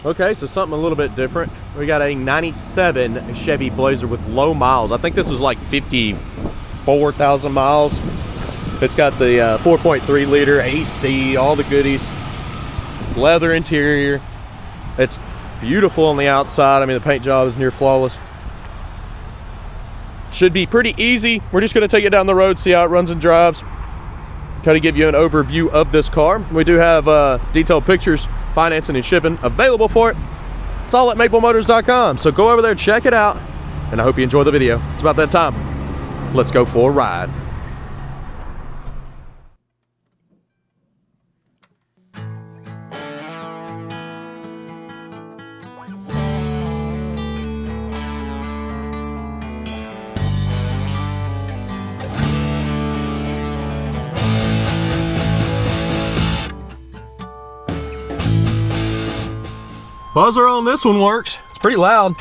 Okay, so something a little bit different. We got a 97 Chevy Blazer with low miles. I think this was like 54,000 miles. It's got the 4.3 liter AC, all the goodies. Leather interior. It's beautiful on the outside. I mean, the paint job is near flawless. Should be pretty easy. We're just going to take it down the road, see how it runs and drives. Kind of give you an overview of this car. We do have detailed pictures, financing and shipping available for it. It's all at maplemotors.com. So go over there, check it out, and I hope you enjoy the video. It's about that time. Let's go for a ride. Buzzer on this one works. It's pretty loud.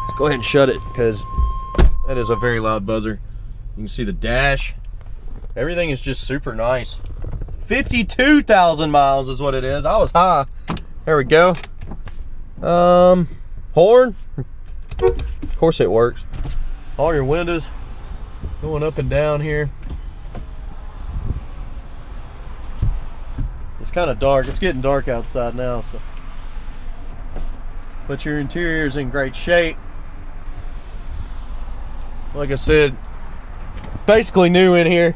Let's go ahead and shut it because that is a very loud buzzer. You can see the dash. Everything is just super nice. 52,000 miles is what it is. I was high. There we go. Horn. Of course it works. All your windows going up and down here. It's kind of dark. It's getting dark outside now, so. But your interior is in great shape. Like I said, basically new in here.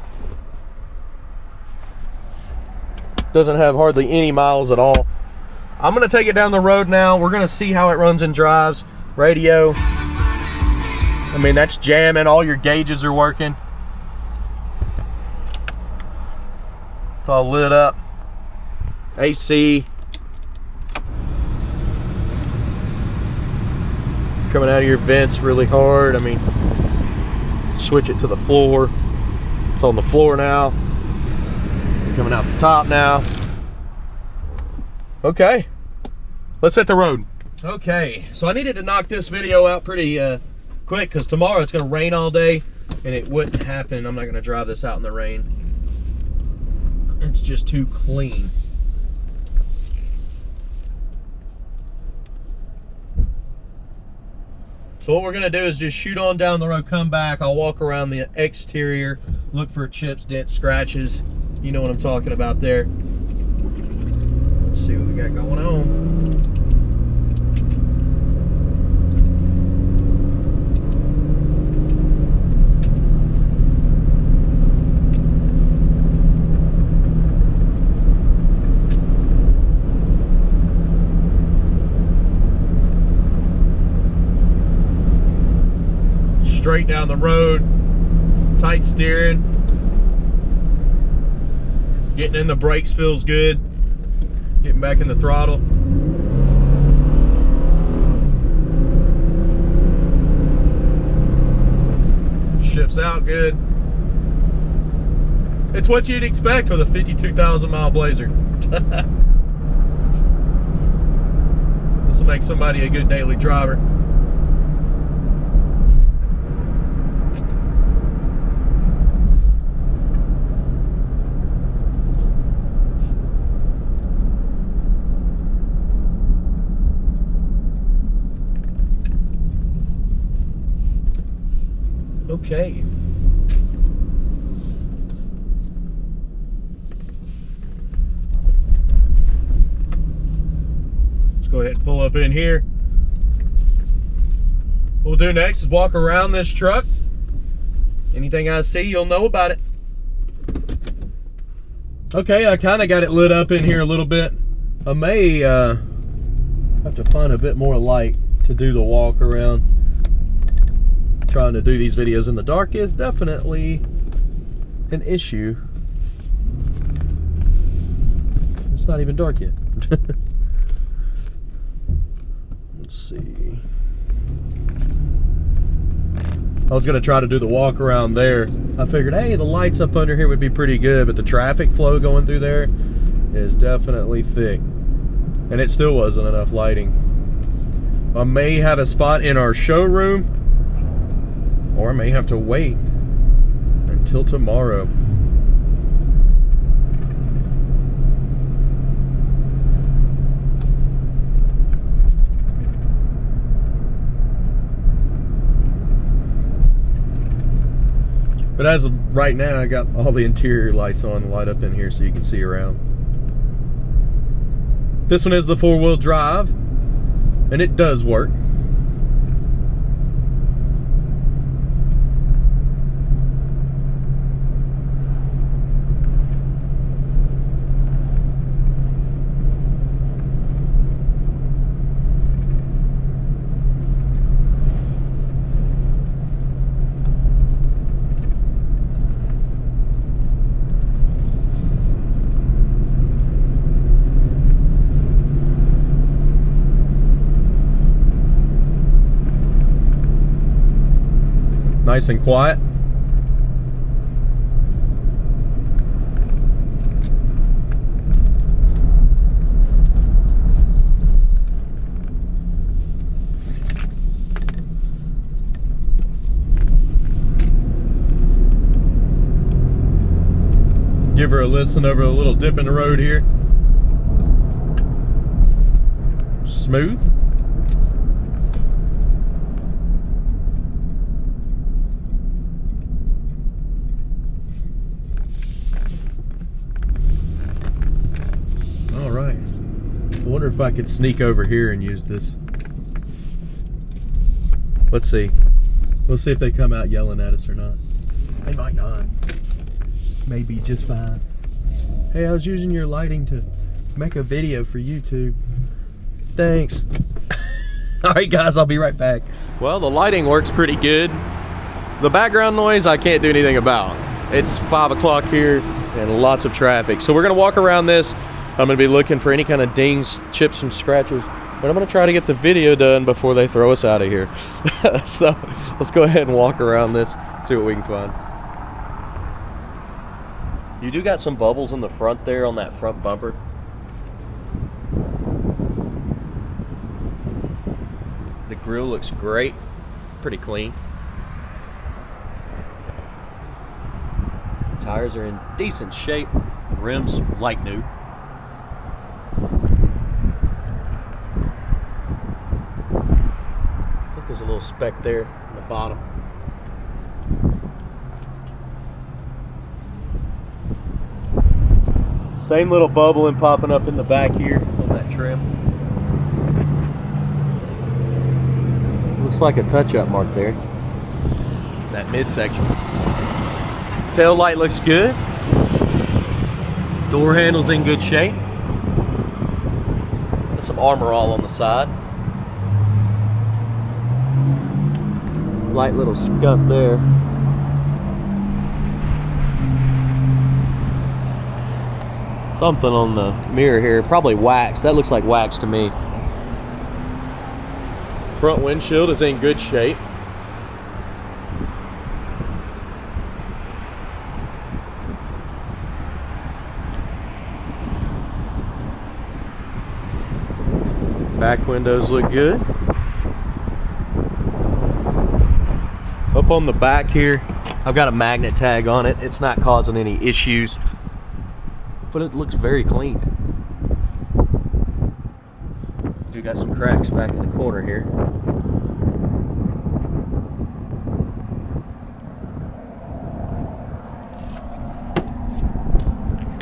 Doesn't have hardly any miles at all. I'm gonna take it down the road now. We're gonna see how it runs and drives. Radio. I mean, that's jamming. All your gauges are working. It's all lit up. AC coming out of your vents really hard. I mean, switch it to the floor. It's on the floor now. Coming out the top now. Okay, let's hit the road. Okay, so I needed to knock this video out pretty quick because tomorrow it's going to rain all day and it wouldn't happen. I'm not going to drive this out in the rain. It's just too clean. So what we're gonna do is just shoot on down the road, come back. I'll walk around the exterior, look for chips, dents, scratches. You know what I'm talking about there. Let's see what we got going on. Straight down the road, tight steering. Getting in the brakes feels good. Getting back in the throttle. Shifts out good. It's what you'd expect with a 52,000 mile Blazer. This will make somebody a good daily driver. Okay. Let's go ahead and pull up in here. What we'll do next is walk around this truck. Anything I see, you'll know about it. Okay, I kind of got it lit up in here a little bit. I may have to find a bit more light to do the walk around. Trying to do these videos in the dark is definitely an issue. It's not even dark yet. Let's see. I was gonna try to do the walk around there. I figured, hey, the lights up under here would be pretty good, but the traffic flow going through there is definitely thick. And it still wasn't enough lighting. I may have a spot in our showroom, or I may have to wait until tomorrow. But as of right now, I got all the interior lights on, light up in here so you can see around. This one is the 4-wheel drive, and it does work. Nice and quiet. Give her a listen over a little dip in the road here. Smooth. All right. I wonder if I could sneak over here and use this. Let's see. We'll see if they come out yelling at us or not. They might not. Maybe just fine. Hey, I was using your lighting to make a video for YouTube. Thanks. All right, guys, I'll be right back. Well, the lighting works pretty good. The background noise I can't do anything about. It's 5 o'clock here and lots of traffic. So we're gonna walk around this. I'm gonna be looking for any kind of dings, chips, and scratches. But I'm gonna try to get the video done before they throw us out of here. So let's go ahead and walk around this, see what we can find. You do got some bubbles in the front there on that front bumper. The grill looks great, pretty clean. Tires are in decent shape. Rims like new. I think there's a little speck there on the bottom. Same little bubbling popping up in the back here on that trim. Looks like a touch-up mark there. That midsection. Tail light looks good. Door handle's in good shape. There's some armor all on the side. Light little scuff there. Something on the mirror here, probably wax. That looks like wax to me. Front windshield is in good shape. Back windows look good. Up on the back here, I've got a magnet tag on it. It's not causing any issues, but it looks very clean. Do got some cracks back in the corner here.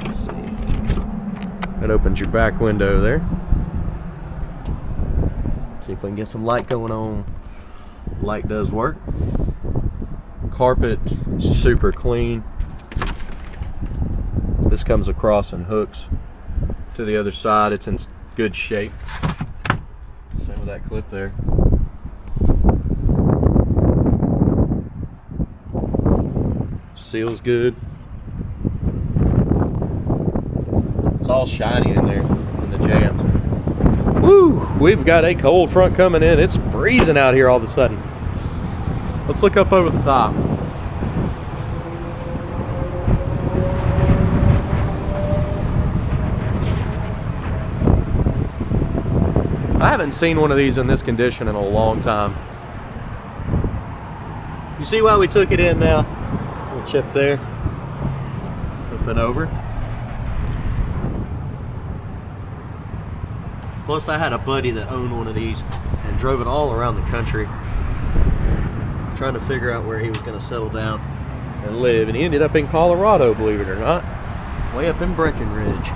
Let's see. That opens your back window there. See if we can get some light going on. Light does work. Carpet, super clean. This comes across and hooks to the other side. It's in good shape. Same with that clip there. Seal's good. It's all shiny in there in the jams. Woo! We've got a cold front coming in. It's freezing out here all of a sudden. Let's look up over the top. I haven't seen one of these in this condition in a long time. You see why we took it in now? Little chip there. Flipping over. Plus I had a buddy that owned one of these and drove it all around the country, trying to figure out where he was going to settle down. and live. And he ended up in Colorado, believe it or not, way up in Breckenridge.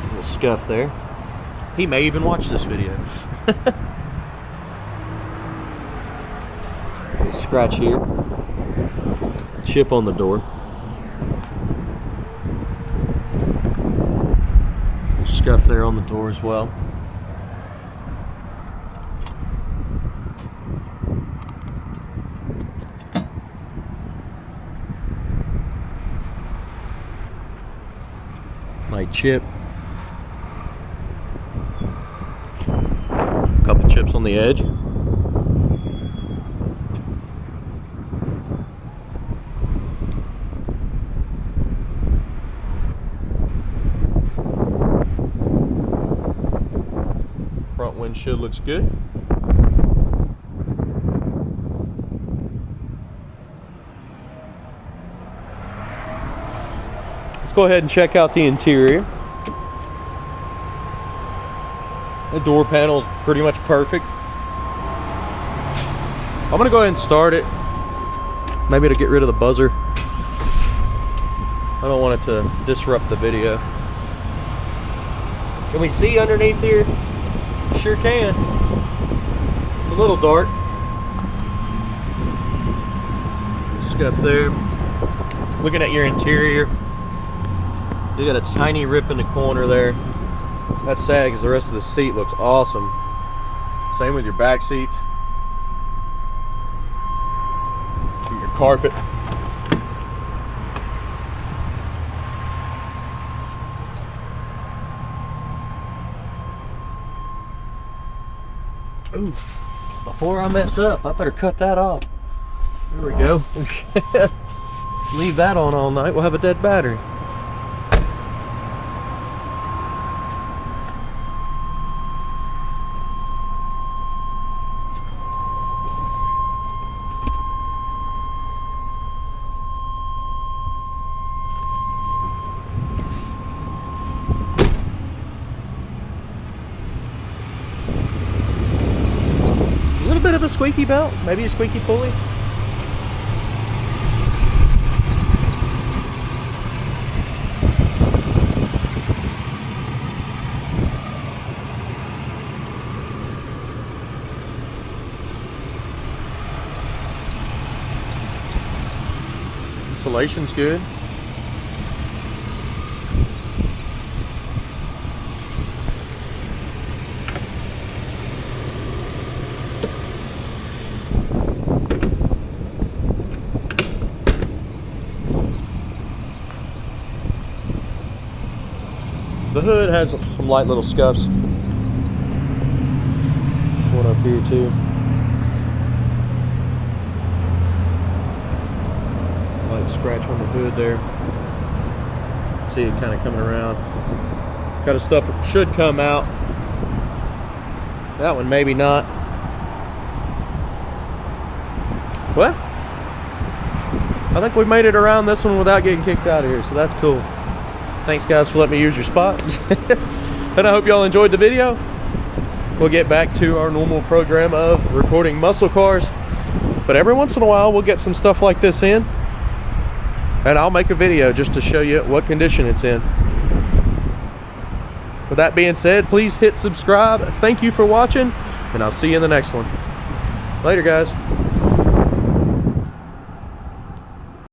Little scuff there. He may even watch this video. Little scratch here. Chip on the door. Little scuff there on the door as well. Light chip. Couple chips on the edge. Front windshield looks good. Let's go ahead and check out the interior. The door panel is pretty much perfect. I'm gonna go ahead and start it. Maybe to get rid of the buzzer. I don't want it to disrupt the video. Can we see underneath here? Sure can. It's a little dark. Scuff there. Looking at your interior, you got a tiny rip in the corner there. That's sad because the rest of the seat looks awesome. Same with your back seats. And your carpet. Ooh, before I mess up, I better cut that off. There we go. Leave that on all night, we'll have a dead battery. Bit of a squeaky belt, maybe a squeaky pulley. Insulation's good. The hood has some light little scuffs. One up here too. Light scratch on the hood there. See it kind of coming around. Kind of stuff that should come out. That one maybe not. Well, I think we made it around this one without getting kicked out of here, so that's cool. Thanks guys for letting me use your spot. And I hope y'all enjoyed the video. We'll get back to our normal program of recording muscle cars, but every once in a while we'll get some stuff like this in, and I'll make a video just to show you what condition it's in. With that being said, please hit subscribe. Thank you for watching, and I'll see you in the next one. Later guys.